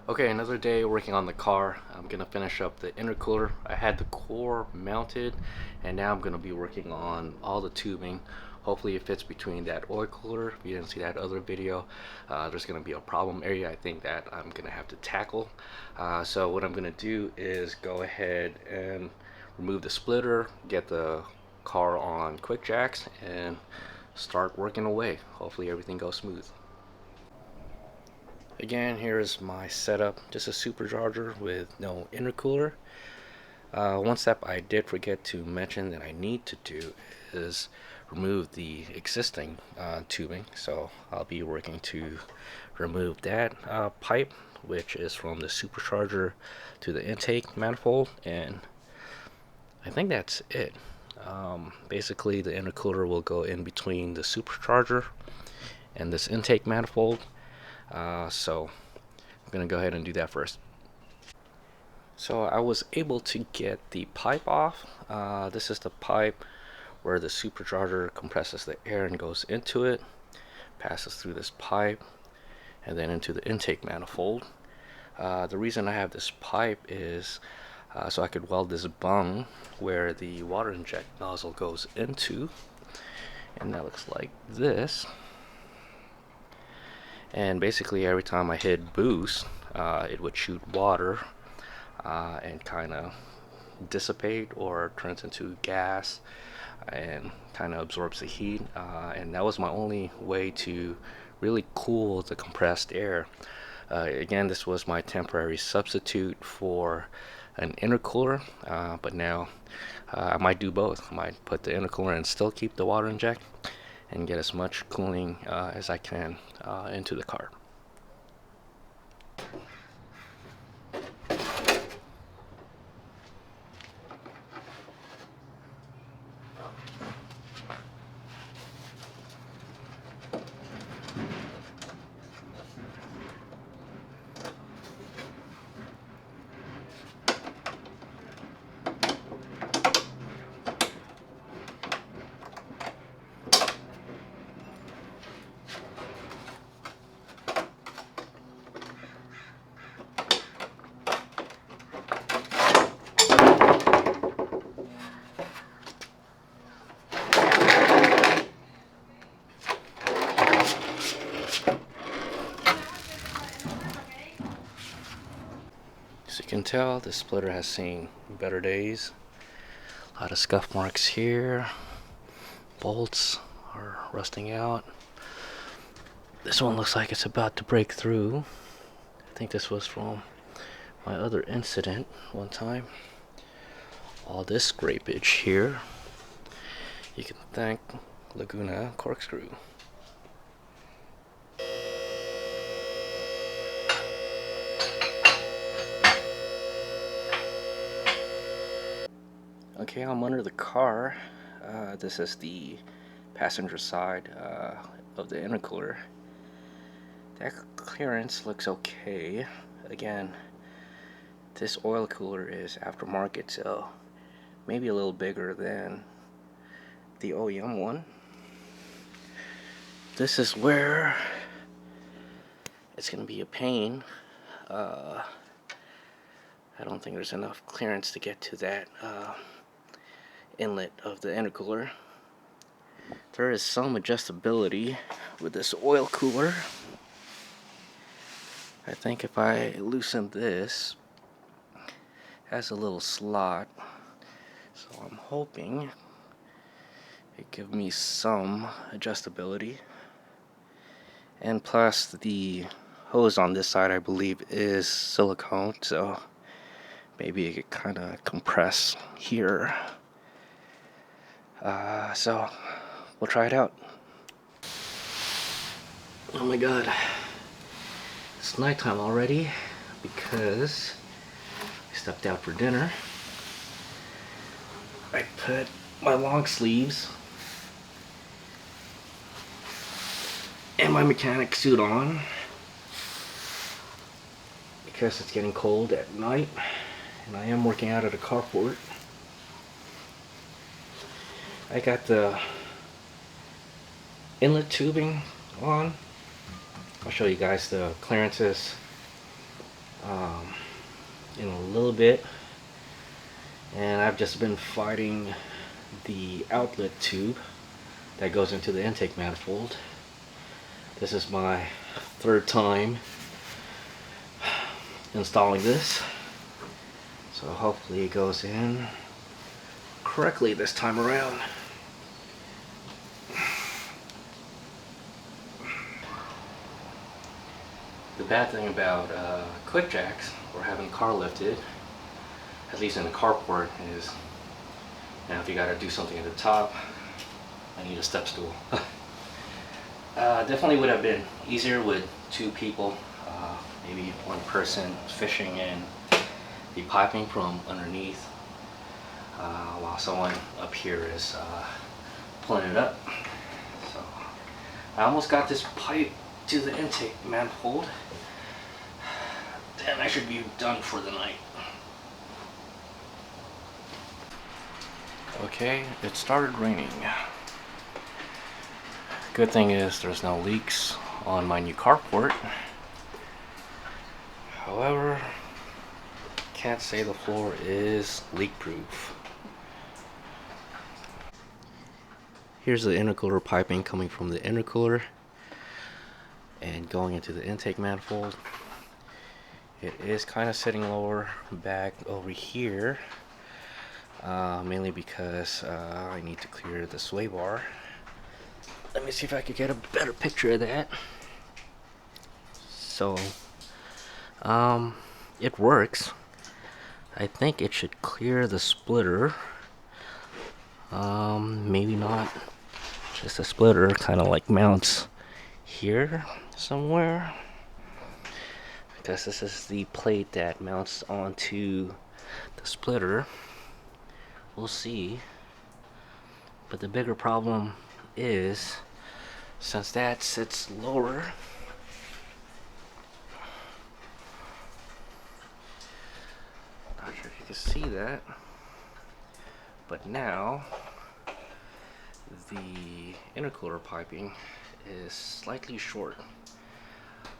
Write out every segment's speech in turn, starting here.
Okay, another day working on the car. I'm gonna finish up the intercooler. I had the core mounted, and now I'm gonna be working on all the tubing. Hopefully it fits between that oil cooler. If you didn't see that other video, there's gonna be a problem area I think that I'm gonna have to tackle. So what I'm gonna do is go ahead and remove the splitter, get the car on quick jacks, and start working away. Hopefully everything goes smooth. Again, here's my setup, just a supercharger with no intercooler. One step I did forget to mention that I need to do is remove the existing tubing, so I'll be working to remove that pipe, which is from the supercharger to the intake manifold, and I think that's it. Basically the intercooler will go in between the supercharger and this intake manifold, so I'm gonna go ahead and do that first. So I was able to get the pipe off. This is the pipe where the supercharger compresses the air and goes into it, passes through this pipe, and then into the intake manifold. The reason I have this pipe is so I could weld this bung where the water inject nozzle goes into, and that looks like this. And basically every time I hit boost, it would shoot water and kind of dissipate or turns into gas and kind of absorbs the heat, and that was my only way to really cool the compressed air. Again, this was my temporary substitute for an intercooler, but now I might do both. I might put the intercooler and still keep the water inject and get as much cooling as I can into the car. So you can tell the splitter has seen better days. A lot of scuff marks here. Bolts are rusting out. This one looks like it's about to break through. I think this was from my other incident one time. All this scrapage here, you can thank Laguna corkscrew. Okay, I'm under the car. This is the passenger side of the intercooler. That clearance looks okay. Again, this oil cooler is aftermarket, so maybe a little bigger than the OEM one. This is where it's gonna be a pain. I don't think there's enough clearance to get to that inlet of the intercooler. There is some adjustability with this oil cooler. I think if I loosen this, it has a little slot, so I'm hoping it gives me some adjustability. And plus the hose on this side I believe is silicone, so maybe it could kind of compress here. So we'll try it out. Oh my god, it's nighttime already because I stepped out for dinner. I put my long sleeves and my mechanic suit on because it's getting cold at night and I am working out at a carport. I got the inlet tubing on. I'll show you guys the clearances. in a little bit, and I've just been fighting the outlet tube that goes into the intake manifold. This is my third time installing this, so hopefully it goes in correctly this time around. The bad thing about quick jacks or having the car lifted, at least in the carport, is now if you got to do something at the top, I need a step stool. Definitely would have been easier with two people, maybe one person fishing in the piping from underneath, while someone up here is pulling it up. So I almost got this pipe to the intake manifold, then I should be done for the night. Okay, it started raining. Good thing is there's no leaks on my new carport. However, can't say the floor is leak proof. Here's the intercooler piping coming from the intercooler and going into the intake manifold. It is kind of sitting lower back over here, mainly because I need to clear the sway bar. Let me see if I could get a better picture of that. So it works. I think it should clear the splitter. Maybe not just a splitter, kind of like mounts here somewhere, because this is the plate that mounts onto the splitter. We'll see. But the bigger problem is, since that sits lower, not sure if you can see that, but now the intercooler piping is slightly short.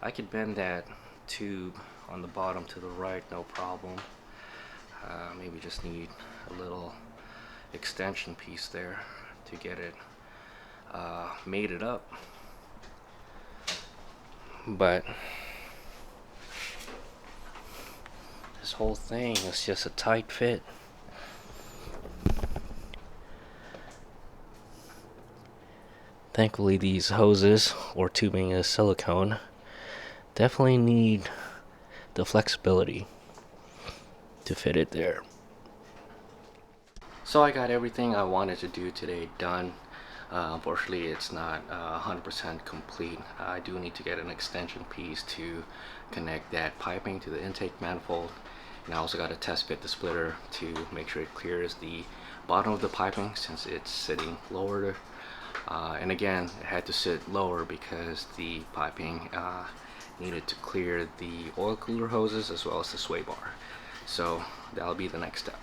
I could bend that tube on the bottom to the right, no problem. Maybe just need a little extension piece there to get it mated up, but this whole thing is just a tight fit. Thankfully these hoses or tubing is silicone. Definitely need the flexibility to fit it there. So I got everything I wanted to do today done. Unfortunately it's not 100% complete. I do need to get an extension piece to connect that piping to the intake manifold, and I also got to test fit the splitter to make sure it clears the bottom of the piping since it's sitting lower. And again, it had to sit lower because the piping needed to clear the oil cooler hoses as well as the sway bar. So that'll be the next step.